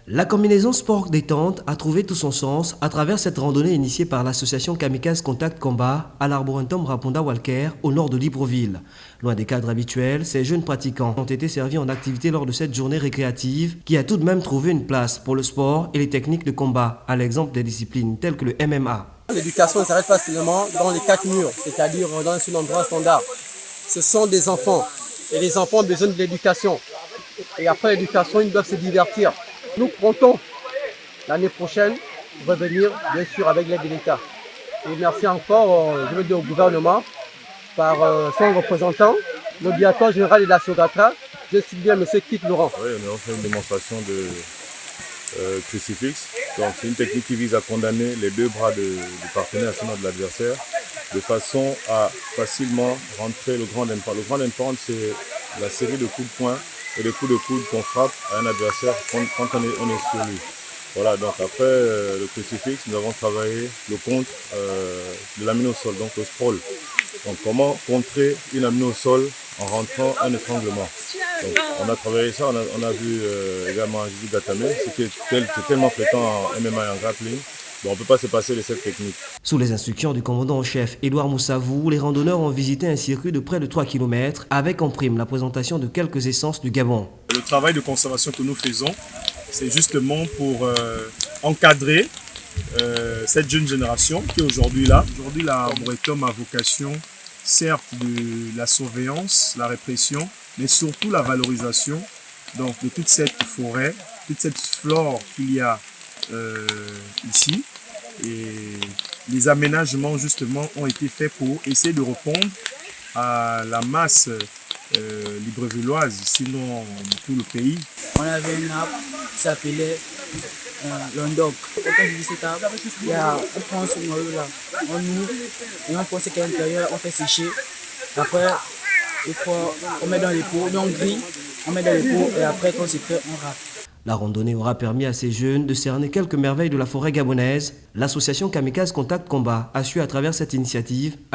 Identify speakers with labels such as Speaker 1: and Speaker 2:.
Speaker 1: La combinaison sport-détente a trouvé tout son sens à travers cette randonnée initiée par l'association Kamikaze Contact Combat à l'Arboretum Raponda Walker au nord de Libreville. Loin des cadres habituels, ces jeunes pratiquants ont été servis en activité lors de cette journée récréative qui a tout de même trouvé une place pour le sport et les techniques de combat, à l'exemple des disciplines telles que le MMA.
Speaker 2: L'éducation ne s'arrête pas seulement dans les 4 murs, c'est-à-dire dans un endroit standard. Ce sont des enfants et les enfants ont besoin de l'éducation. Et après l'éducation, ils doivent se divertir. Nous comptons l'année prochaine revenir, bien sûr, avec l'aide de l'État. Et merci encore, je veux dire au gouvernement, par son représentant, le directeur général de la Sogatra, je cite bien M. Kit Laurent.
Speaker 3: Oui, on a fait une démonstration de crucifix. Donc c'est une technique qui vise à condamner les deux bras du partenaire, sinon de l'adversaire, de façon à facilement rentrer le grand impact. Le grand impact, c'est la série de coups de poing et de coups de coude qu'on frappe à un adversaire quand on est sur lui. Voilà, donc après le crucifix, nous avons travaillé le contre de l'amener au sol, donc le sprawl. Donc comment contrer une amenée au sol en rentrant un étranglement. Donc, on a travaillé ça, on a vu également Gigi Gatame, c'est tellement fréquent en MMA et en grappling. Donc on ne peut pas se passer de cette technique.
Speaker 1: Sous les instructions du commandant en chef Édouard Moussavou, les randonneurs ont visité un circuit de près de 3 km avec en prime la présentation de quelques essences du Gabon.
Speaker 4: Le travail de conservation que nous faisons, c'est justement pour encadrer cette jeune génération qui est aujourd'hui là. Aujourd'hui, l'Arboretum a vocation, certes, de la surveillance, la répression, mais surtout la valorisation donc, de toute cette forêt, toute cette flore qu'il y a ici. Et les aménagements justement ont été faits pour essayer de répondre à la masse librevilloise, sinon tout le pays.
Speaker 5: On avait un arbre qui s'appelait l'ondoc. Quand on visite cet arbre, on prend ce noyau là, on ouvre et on pense qu'à l'intérieur, on fait sécher. Après, on met dans les pots, on grille, on met dans les pots et après quand c'est prêt, on râpe.
Speaker 1: La randonnée aura permis à ces jeunes de cerner quelques merveilles de la forêt gabonaise. L'association Kamikaze Contact Combat a su à travers cette initiative